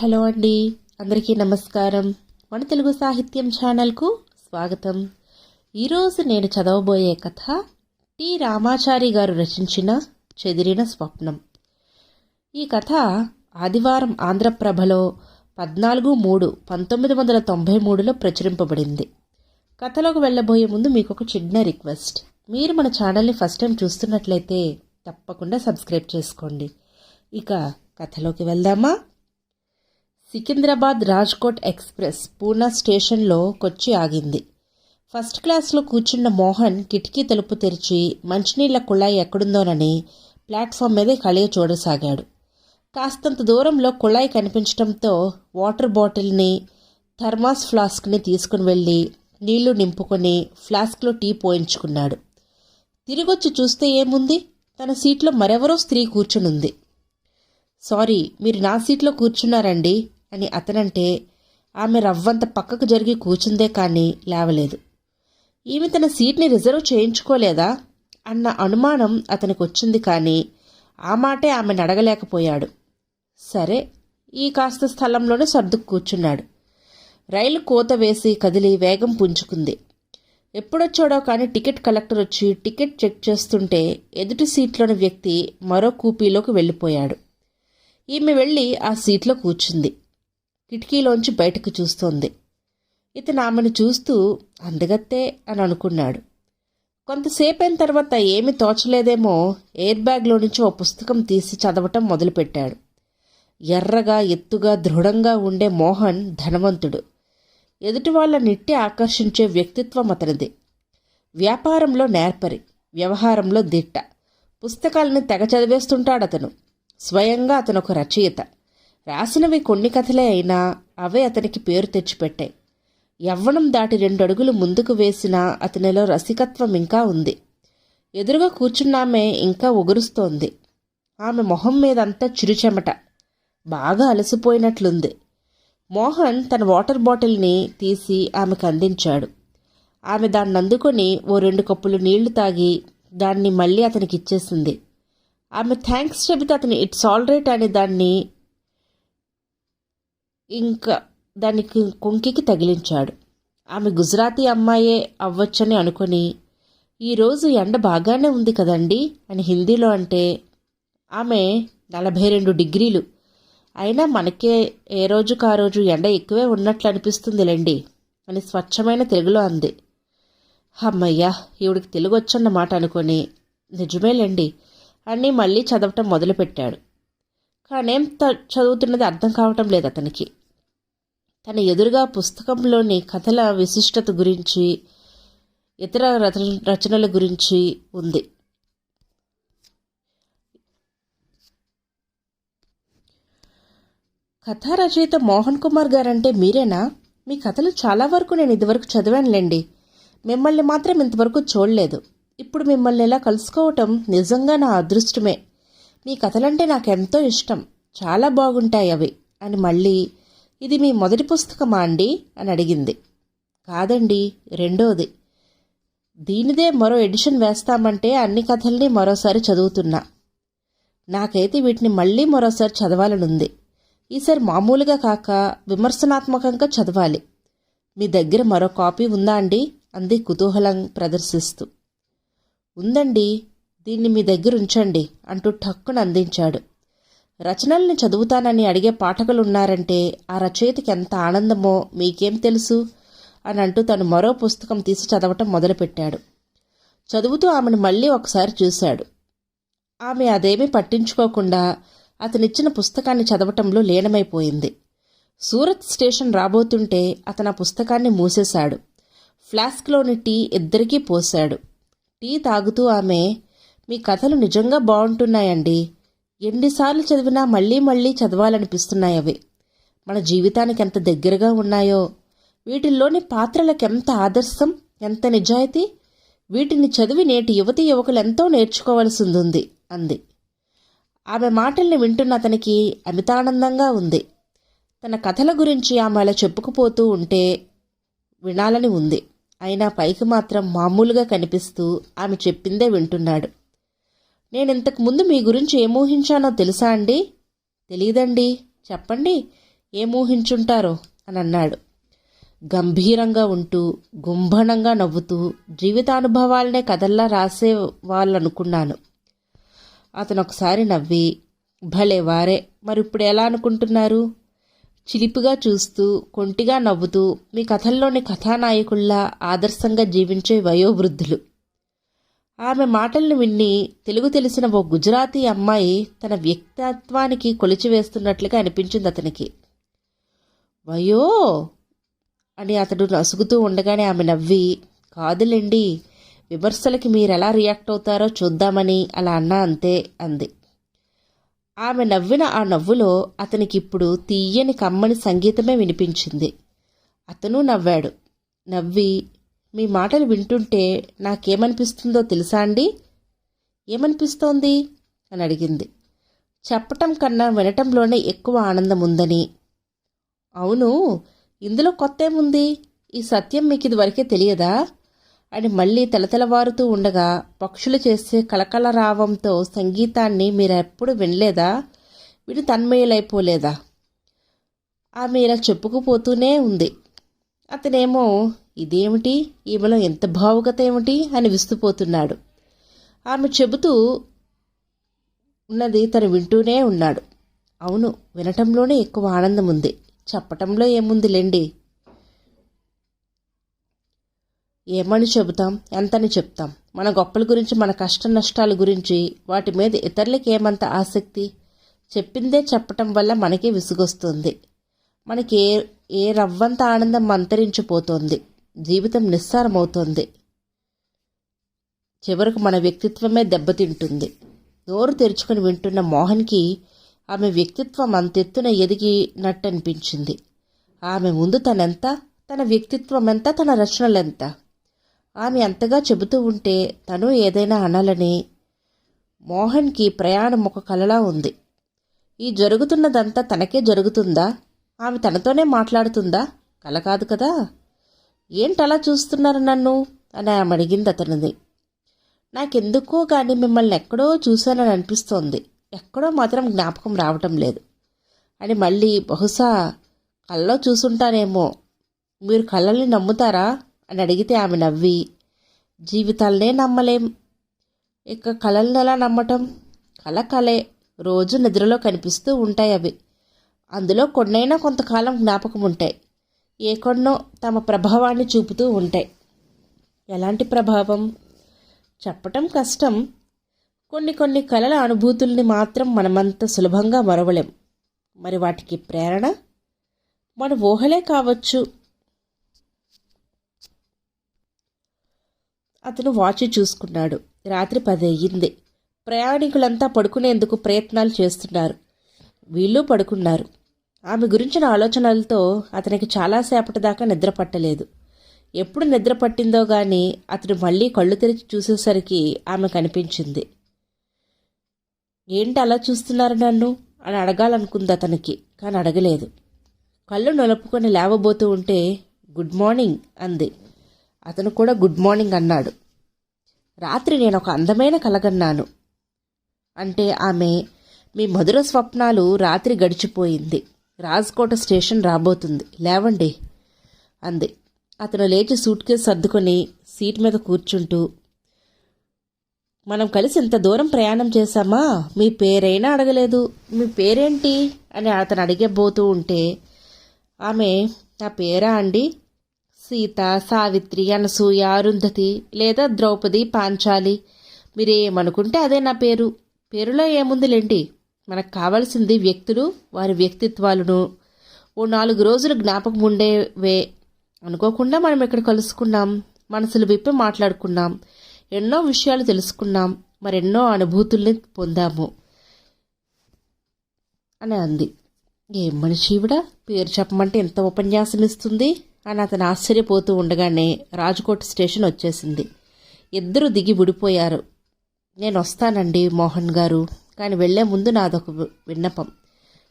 Hello అండి, అందరికీ నమస్కారం. మన తెలుగు సాహిత్యం ఛానల్కు స్వాగతం. ఈరోజు నేను చదవబోయే కథ టి రామాచారి గారు రచించిన చెదిరిన స్వప్నం. ఈ కథ ఆదివారం ఆంధ్రప్రభలో 14/3/1993లో ప్రచురింపబడింది. కథలోకి వెళ్ళబోయే ముందు మీకు ఒక చిన్న రిక్వెస్ట్. మీరు మన ఛానల్ని ఫస్ట్ టైం చూస్తున్నట్లయితే తప్పకుండా సబ్స్క్రైబ్ చేసుకోండి. ఇక కథలోకి వెళ్దామా? సికింద్రాబాద్ రాజ్కోట్ ఎక్స్ప్రెస్ పూనా స్టేషన్లో కొచ్చి ఆగింది. ఫస్ట్ క్లాస్లో కూర్చున్న మోహన్ కిటికీ తలుపు తెరిచి మంచినీళ్ల కుళాయి ఎక్కడుందోనని ప్లాట్ఫామ్ మీద కళయ చూడసాగాడు. కాస్తంత దూరంలో కుళాయి కనిపించడంతో వాటర్ బాటిల్ని, థర్మాస్ ఫ్లాస్క్ని తీసుకుని వెళ్ళి నీళ్లు నింపుకొని ఫ్లాస్క్లో టీ పోయించుకున్నాడు. తిరిగొచ్చి చూస్తే ఏముంది, తన సీట్లో మరెవరో స్త్రీ కూర్చునుంది. సారీ, మీరు నా సీట్లో కూర్చున్నారండి అని అతనంటే ఆమె రవ్వంత పక్కకు జరిగి కూర్చుందే కానీ లేవలేదు. ఈమె తన సీట్ని రిజర్వ్ చేయించుకోలేదా అన్న అనుమానం అతనికి వచ్చింది, కానీ ఆ మాటే ఆమెను అడగలేకపోయాడు. సరే, ఈ కాస్త స్థలంలోనే సర్దుకు కూర్చున్నాడు. రైలు కోత వేసి కదిలి వేగం పుంజుకుంది. ఎప్పుడొచ్చాడో కానీ టికెట్ కలెక్టర్ వచ్చి టికెట్ చెక్ చేస్తుంటే ఎదుటి సీట్లోని వ్యక్తి మరో కూపీలోకి వెళ్ళిపోయాడు. ఈమె వెళ్ళి ఆ సీట్లో కూర్చుంది. కిటికీలోంచి బయటకు చూస్తోంది. ఇతను ఆమెను చూస్తూ అందగత్తే అని అనుకున్నాడు. కొంతసేపైన తర్వాత ఏమి తోచలేదేమో ఎయిర్ బ్యాగ్లో నుంచి ఓ పుస్తకం తీసి చదవటం మొదలుపెట్టాడు. ఎర్రగా, ఎత్తుగా, దృఢంగా ఉండే మోహన్ ధనవంతుడు. ఎదుటి వాళ్ళ నిట్టి ఆకర్షించే వ్యక్తిత్వం అతనిది. వ్యాపారంలో నేర్పరి, వ్యవహారంలో దిట్ట. పుస్తకాలను తెగ చదివేస్తుంటాడతను. స్వయంగా అతను ఒక రచయిత. రాసినవి కొన్ని కథలే అయినా అవే అతనికి పేరు తెచ్చిపెట్టాయి. యవ్వనం దాటి 2 అడుగులు ముందుకు వేసినా అతనిలో రసికత్వం ఇంకా ఉంది. ఎదురుగా కూర్చున్నామే ఇంకా ఉగురుస్తోంది. ఆమె మొహం మీదంతా చిరుచెమట. బాగా అలసిపోయినట్లుంది. మోహన్ తన వాటర్ బాటిల్ని తీసి ఆమెకు అందించాడు. ఆమె దాన్ని అందుకొని ఓ 2 కప్పులు నీళ్లు తాగి దాన్ని మళ్ళీ అతనికి ఇచ్చేసింది. ఆమె థ్యాంక్స్ చెబితే అతను ఇట్స్ ఆల్ రైట్ అని దానికి కుంకికి తగిలించాడు. ఆమె గుజరాతీ అమ్మాయే అవ్వచ్చని అనుకొని, ఈరోజు ఎండ బాగానే ఉంది కదండి అని హిందీలో అంటే, ఆమె 42 డిగ్రీలు అయినా మనకే ఏ రోజుకు ఆ రోజు ఎండ ఎక్కువే ఉన్నట్లు అనిపిస్తుందిలేండి అని స్వచ్ఛమైన తెలుగులో అంది. అమ్మయ్యా, ఈవిడికి తెలుగు వచ్చన్నమాట అనుకొని, నిజమేలేండి అని మళ్ళీ చదవటం మొదలుపెట్టాడు. కానేం చదువుతున్నది అర్థం కావటం లేదు అతనికి. తన ఎదురుగా పుస్తకంలోని కథల విశిష్టత గురించి, ఇతర రచనల గురించి ఉంది. కథా రచయిత మోహన్ కుమార్ గారంటే మీరేనా? మీ కథలు చాలా వరకు నేను ఇదివరకు చదివానులేండి. మిమ్మల్ని మాత్రం ఇంతవరకు చూడలేదు. ఇప్పుడు మిమ్మల్ని ఇలా కలుసుకోవటం నిజంగా నా అదృష్టమే. మీ కథలంటే నాకెంతో ఇష్టం. చాలా బాగుంటాయి అవి అని మళ్ళీ, ఇది మీ మొదటి పుస్తకమా అండి అని అడిగింది. కాదండి, రెండోది. దీనిదే మరో ఎడిషన్ వేస్తామంటే అన్ని కథల్ని మరోసారి చదువుతున్నా. నాకైతే వీటిని మళ్ళీ మరోసారి చదవాలనుంది. ఈసారి మామూలుగా కాక విమర్శనాత్మకంగా చదవాలి. మీ దగ్గర మరో కాపీ ఉందా అండి అంది కుతూహలం ప్రదర్శిస్తూ. ఉందండి, దీన్ని మీ దగ్గర ఉంచండి అంటూ ఠక్కున అందించాడు. రచనల్ని చదువుతానని అడిగే పాఠకులున్నారంటే ఆ రచయితకి ఎంత ఆనందమో మీకేం తెలుసు అని అంటూ తను మరో పుస్తకం తీసి చదవటం మొదలుపెట్టాడు. చదువుతూ ఆమెను మళ్ళీ ఒకసారి చూశాడు. ఆమె అదేమీ పట్టించుకోకుండా అతనిచ్చిన పుస్తకాన్ని చదవటంలో లీనమైపోయింది. సూరత్ స్టేషన్ రాబోతుంటే అతను ఆ పుస్తకాన్ని మూసేశాడు. ఫ్లాస్క్లోని టీ ఇద్దరికీ పోశాడు. టీ తాగుతూ ఆమె, మీ కథలు నిజంగా బాగుంటున్నాయండి. ఎన్నిసార్లు చదివినా మళ్ళీ మళ్ళీ చదవాలనిపిస్తున్నాయి అవి. మన జీవితానికి ఎంత దగ్గరగా ఉన్నాయో. వీటిల్లోని పాత్రలకు ఎంత ఆదర్శం, ఎంత నిజాయితీ. వీటిని చదివి నేటి యువతీ యువకులు ఎంతో నేర్చుకోవలసింది అంది. ఆమె మాటల్ని వింటున్న అతనికి అమితానందంగా ఉంది. తన కథల గురించి ఆమె అలా చెప్పుకుపోతూ ఉంటే వినాలని ఉంది. అయినా పైకి మాత్రం మామూలుగా కనిపిస్తూ ఆమె చెప్పిందే వింటున్నాడు. నేనింతకు ముందు మీ గురించి ఏమూహించానో తెలుసా అండి? తెలీదండి, చెప్పండి. ఏం ఊహించుంటారో అని అన్నాడు. గంభీరంగా ఉంటూ గుంభనంగా నవ్వుతూ జీవితానుభవాలనే కథల్లా రాసే వాళ్ళనుకున్నాను. అతను ఒకసారి నవ్వి, భలే వారే, మరిప్పుడు ఎలా అనుకుంటున్నారు? చిలిపిగా చూస్తూ కొంటిగా నవ్వుతూ మీ కథల్లోని కథానాయకుల్లా ఆదర్శంగా జీవించే వయోవృద్ధులు. ఆమె మాటలను విన్ని తెలుగు తెలిసిన ఓ గుజరాతీ అమ్మాయి తన వ్యక్తిత్వానికి కొలిచివేస్తున్నట్లుగా అనిపించింది అతనికి. వయో అని అతడు నసుగుతూ ఉండగానే ఆమె నవ్వి, కాదులేండి, విమర్శలకి మీరెలా రియాక్ట్ అవుతారో చూద్దామని అలా అన్నా అంతే అంది. ఆమె నవ్విన ఆ నవ్వులో అతనికిప్పుడు తీయని కమ్మని సంగీతమే వినిపించింది. అతను నవ్వాడు. నవ్వి, మీ మాటలు వింటుంటే నాకేమనిపిస్తుందో తెలుసా అండి? ఏమనిపిస్తోంది అని అడిగింది. చెప్పటం కన్నా వినటంలోనే ఎక్కువ ఆనందం ఉందని. అవును, ఇందులో కొత్త ఏముంది? ఈ సత్యం మీకు ఇదివరకే తెలియదా అని మళ్ళీ తెలతెలవారుతూ ఉండగా పక్షులు చేసే కలకలరావంతో సంగీతాన్ని మీరెప్పుడు వినలేదా? విని తన్మయులైపోలేదా? ఆమె ఇలా చెప్పుకుపోతూనే ఉంది. అతనేమో ఇదేమిటి, ఈమెలో ఎంత భావుకత ఏమిటి అని విస్తుపోతున్నాడు. ఆమె చెబుతూ ఉన్నది తను వింటూనే ఉన్నాడు. అవును, వినటంలోనే ఎక్కువ ఆనందం ఉంది, చెప్పటంలో ఏముందిలేండి. ఏమని చెబుతాం, ఎంతని చెప్తాం? మన గొప్పల గురించి, మన కష్ట నష్టాల గురించి, వాటి మీద ఇతరులకి ఏమంత ఆసక్తి? చెప్పిందే చెప్పటం వల్ల మనకే విసుగొస్తుంది. మనకి ఏ రవ్వంత ఆనందం అంతరించిపోతోంది. జీవితం నిస్సారమవుతోంది. చివరకు మన వ్యక్తిత్వమే దెబ్బతింటుంది. నోరు తెరుచుకుని వింటున్న మోహన్కి ఆమె వ్యక్తిత్వం అంతెత్తున ఎదిగినట్టనిపించింది. ఆమె ముందు తనెంత, తన వ్యక్తిత్వం ఎంత, తన రచనలెంత. ఆమె అంతగా చెబుతూ ఉంటే తను ఏదైనా అనాలని. మోహన్కి ప్రయాణం ఒక కలలా ఉంది. ఈ జరుగుతున్నదంతా తనకే జరుగుతుందా? ఆమె తనతోనే మాట్లాడుతుందా? కల కాదు కదా. ఏంటలా చూస్తున్నారు నన్ను అని ఆమె అడిగింది అతనిది. నాకెందుకో కానీ మిమ్మల్ని ఎక్కడో చూశానని అనిపిస్తోంది, ఎక్కడో మాత్రం జ్ఞాపకం రావటం లేదు అని. మళ్ళీ బహుశా కళ్ళలో చూసుంటానేమో. మీరు కళ్ళల్ని నమ్ముతారా అని అడిగితే ఆమె నవ్వి, జీవితాలనే నమ్మలేం, ఇక కళల్ని ఎలా నమ్మటం? కళ కళే, రోజు నిద్రలో కనిపిస్తూ ఉంటాయి అవి. అందులో కొన్నైనా కొంతకాలం జ్ఞాపకం ఉంటాయి, ఏ కొన్నో తమ ప్రభావాన్ని చూపుతూ ఉంటాయి. ఎలాంటి ప్రభావం చెప్పటం కష్టం. కొన్ని కళల అనుభూతుల్ని మాత్రం మనమంత సులభంగా మరవలేం. మరి వాటికి ప్రేరణ మన ఊహలే కావచ్చు. అతను వాచి చూసుకున్నాడు. రాత్రి 10 అయ్యింది. ప్రయాణికులంతా పడుకునేందుకు ప్రయత్నాలు చేస్తున్నారు. వీళ్ళు పడుకున్నారు. ఆమె గురించిన ఆలోచనలతో అతనికి చాలాసేపటి దాకా నిద్ర పట్టలేదు. ఎప్పుడు నిద్ర పట్టిందో గాని అతడు మళ్ళీ కళ్ళు తెరిచి చూసేసరికి ఆమె కనిపించింది. ఏంటి అలా చూస్తున్నారు నన్ను అని అడగాలనుకుంది అతనికి, కానీ అడగలేదు. కళ్ళు నలుపుకొని లేవబోతూ ఉంటే గుడ్ మార్నింగ్ అంది. అతను కూడా గుడ్ మార్నింగ్ అన్నాడు. రాత్రి నేను ఒక అందమైన కలగన్నాను అంటే ఆమె, మీ మధుర స్వప్నాలు రాత్రి గడిచిపోయింది, రాజ్కోట స్టేషన్ రాబోతుంది, లేవండి అంది. అతను లేచి సూట్ కేసు సర్దుకొని సీట్ మీద కూర్చుంటూ, మనం కలిసి ఇంత దూరం ప్రయాణం చేశామా, మీ పేరైనా అడగలేదు, మీ పేరేంటి అని అతను అడిగబోతూ ఉంటే ఆమె, నా పేరా అండి, సీత, సావిత్రి, అనసూయ, అరుంధతి లేదా ద్రౌపది, పాంచాలి, మీరేమనుకుంటే అదే నా పేరు. పేరులో ఏముందిలేండి, మనకు కావాల్సింది వ్యక్తులు, వారి వ్యక్తిత్వాలను ఓ 4 రోజులు జ్ఞాపకం ఉండేవే. అనుకోకుండా మనం ఇక్కడ కలుసుకున్నాం, మనసులు విప్పి మాట్లాడుకున్నాం, ఎన్నో విషయాలు తెలుసుకున్నాం, మరెన్నో అనుభూతుల్ని పొందాము అని అంది. ఏం మనిషివిడ, పేరు చెప్పమంటే ఎంత ఉపన్యాసం ఇస్తుంది అని అతను ఆశ్చర్యపోతూ ఉండగానే రాజ్కోట్ స్టేషన్ వచ్చేసింది. ఇద్దరు దిగి విడిపోయారు. నేను వస్తానండి మోహన్ గారు, కానీ వెళ్లే ముందు నాదొక విన్నపం.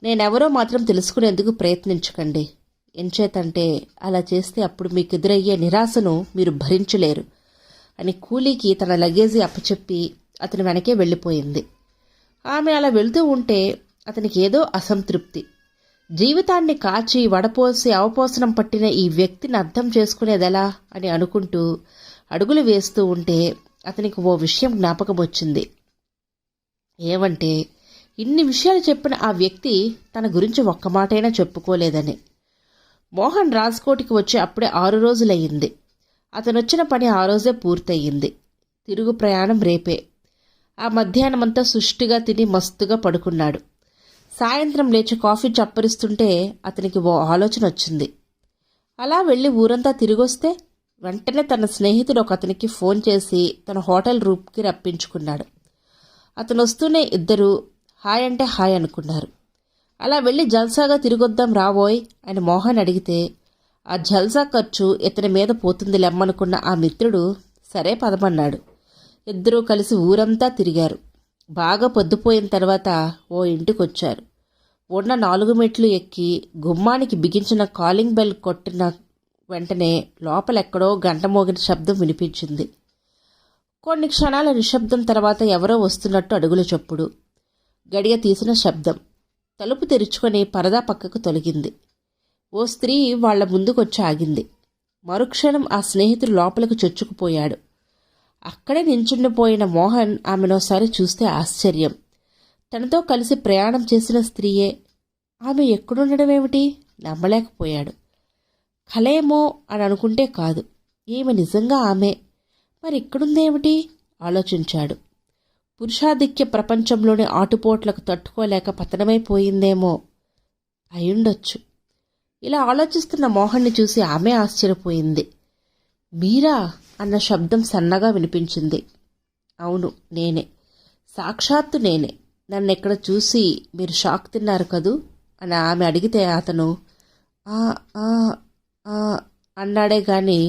నేనెవరో మాత్రం తెలుసుకునేందుకు ప్రయత్నించకండి. ఎంచేతంటే అలా చేస్తే అప్పుడు మీకు ఎదురయ్యే నిరాశను మీరు భరించలేరు అని కూలీకి తన లగేజీ అప్పచెప్పి అతని వెనకే వెళ్ళిపోయింది. ఆమె అలా వెళ్తూ ఉంటే అతనికి ఏదో అసంతృప్తి. జీవితాన్ని కాచి వడపోసి అవపోసనం పట్టిన ఈ వ్యక్తిని అర్థం చేసుకునేదెలా అని అనుకుంటూ అడుగులు వేస్తూ ఉంటే అతనికి ఓ విషయం జ్ఞాపకం వచ్చింది. ఏమంటే ఇన్ని విషయాలు చెప్పిన ఆ వ్యక్తి తన గురించి ఒక్క మాటైనా చెప్పుకోలేదని. మోహన్ రాజ్కోట్కి వచ్చి అప్పుడే 6 రోజులయ్యింది. అతనొచ్చిన పని ఆ రోజే పూర్తయింది. తిరుగు ప్రయాణం రేపే. ఆ మధ్యాహ్నమంతా సుష్టిగా తిని మస్తుగా పడుకున్నాడు. సాయంత్రం లేచి కాఫీ చప్పరిస్తుంటే అతనికి ఓ ఆలోచన వచ్చింది. అలా వెళ్ళి ఊరంతా తిరిగొస్తే వెంటనే తన స్నేహితుడు ఒక అతనికి ఫోన్ చేసి తన హోటల్ రూమ్కి రప్పించుకున్నాడు. అతను వస్తూనే ఇద్దరు హాయ్ అంటే హాయ్ అనుకున్నారు. అలా వెళ్ళి జల్సాగా తిరిగొద్దాం రాబోయ్ అని మోహన్ అడిగితే ఆ జల్సా ఖర్చు ఇతని మీద పోతుంది లెమ్మనుకున్న ఆ మిత్రుడు సరే పదమన్నాడు. ఇద్దరూ కలిసి ఊరంతా తిరిగారు. బాగా పొద్దుపోయిన తర్వాత ఓ ఇంటికొచ్చారు. ఉన్న 4 మెట్లు ఎక్కి గుమ్మానికి బిగించిన కాలింగ్ బెల్ కొట్టిన వెంటనే లోపలెక్కడో గంట మోగిన శబ్దం వినిపించింది. కొన్ని క్షణాల నిశ్శబ్దం తర్వాత ఎవరో వస్తున్నట్టు అడుగుల చప్పుడు, గడియ తీసిన శబ్దం. తలుపు తెరుచుకొని పరదా పక్కకు తొలగింది. ఓ స్త్రీ వాళ్ల ముందుకొచ్చి ఆగింది. మరుక్షణం ఆ స్నేహితుడు లోపలికి చొచ్చుకుపోయాడు. అక్కడే నించుండిపోయిన మోహన్ ఆమెనోసారి చూస్తే ఆశ్చర్యం. తనతో కలిసి ప్రయాణం చేసిన స్త్రీయే. ఆమె ఎక్కడుండడమేమిటి నమ్మలేకపోయాడు. కలేమో అని అనుకుంటే కాదు, ఈమె నిజంగా ఆమె. మరి ఇక్కడుందేమిటి ఆలోచించాడు. పురుషాధిక్య ప్రపంచంలోని ఆటుపోట్లకు తట్టుకోలేక పతనమైపోయిందేమో అయ్యుండొచ్చు. ఇలా ఆలోచిస్తున్న మోహన్ని చూసి ఆమె ఆశ్చర్యపోయింది. మీరా అన్న శబ్దం సన్నగా వినిపించింది. అవును నేనే, సాక్షాత్తు నేనే. నన్నెక్కడ చూసి మీరు షాక్ తిన్నారు కదూ అని ఆమె అడిగితే అతను ఆ ఆ ఆ అన్నాడే గాని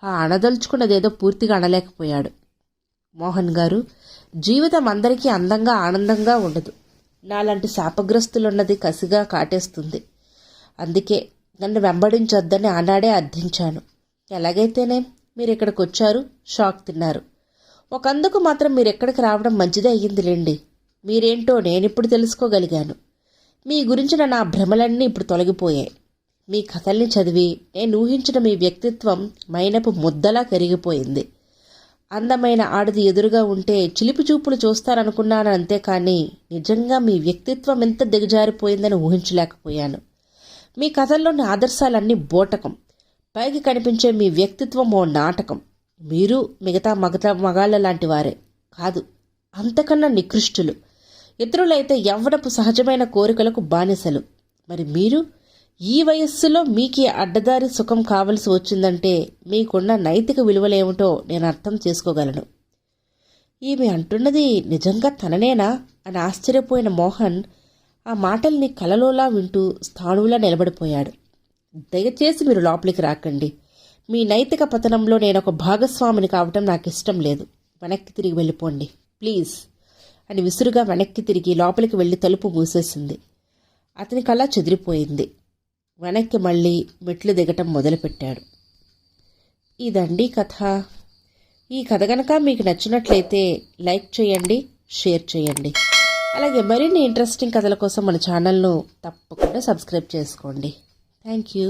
ఆ అనదలుచుకున్నదేదో పూర్తిగా అనలేకపోయాడు. మోహన్ గారు, జీవితం అందరికీ అందంగా ఆనందంగా ఉండదు. నాలాంటి శాపగ్రస్తులున్నది కసిగా కాటేస్తుంది. అందుకే నన్ను వెంబడించొద్దని ఆనాడే అర్థించాను. ఎలాగైతేనే మీరు ఇక్కడికి వచ్చారు, షాక్ తిన్నారు. ఒకందుకు మాత్రం మీరు ఎక్కడికి రావడం మంచిదే అయ్యిందిలేండి. మీరేంటో నేనిప్పుడు తెలుసుకోగలిగాను. మీ గురించిన నా భ్రమలన్నీ ఇప్పుడు తొలగిపోయాయి. మీ కథల్ని చదివి నేను ఊహించిన మీ వ్యక్తిత్వం మైనపు ముద్దలా కరిగిపోయింది. అందమైన ఆడది ఎదురుగా ఉంటే చిలిపి చూపులు చూస్తారనుకున్నాను, అంతేకాని నిజంగా మీ వ్యక్తిత్వం ఎంత దిగజారిపోయిందని ఊహించలేకపోయాను. మీ కథల్లోని ఆదర్శాలన్నీ బోటకం. పైకి కనిపించే మీ వ్యక్తిత్వం ఓ నాటకం. మీరు మిగతా మగాళ్ళ లాంటి వారే కాదు, అంతకన్నా నికృష్టులు. ఇతరులైతే యవ్వనపు సహజమైన కోరికలకు బానిసలు. మరి మీరు ఈ వయస్సులో మీకు అడ్డదారి సుఖం కావలసి వచ్చిందంటే మీకున్న నైతిక విలువలేమిటో నేను అర్థం చేసుకోగలను. ఈమె అంటున్నది నిజంగా తననేనా అని ఆశ్చర్యపోయిన మోహన్ ఆ మాటల్ని కలలోలా వింటూ స్థాణువులా నిలబడిపోయాడు. దయచేసి మీరు లోపలికి రాకండి. మీ నైతిక పతనంలో నేనొక భాగస్వామిని కావటం నాకు ఇష్టం లేదు. వెనక్కి తిరిగి వెళ్ళిపోండి ప్లీజ్ అని విసురుగా వెనక్కి తిరిగి లోపలికి వెళ్ళి తలుపు మూసేసింది. అతని కళ్ళ చెదిరిపోయింది. వెనక్కి మళ్ళీ మెట్లు దిగటం మొదలుపెట్టాడు. ఇదండి కథ. ఈ కథ కనుక మీకు నచ్చినట్లయితే లైక్ చేయండి, షేర్ చేయండి. అలాగే మరిన్ని ఇంట్రెస్టింగ్ కథల కోసం మన ఛానల్ను తప్పకుండా సబ్స్క్రైబ్ చేసుకోండి. Thank you.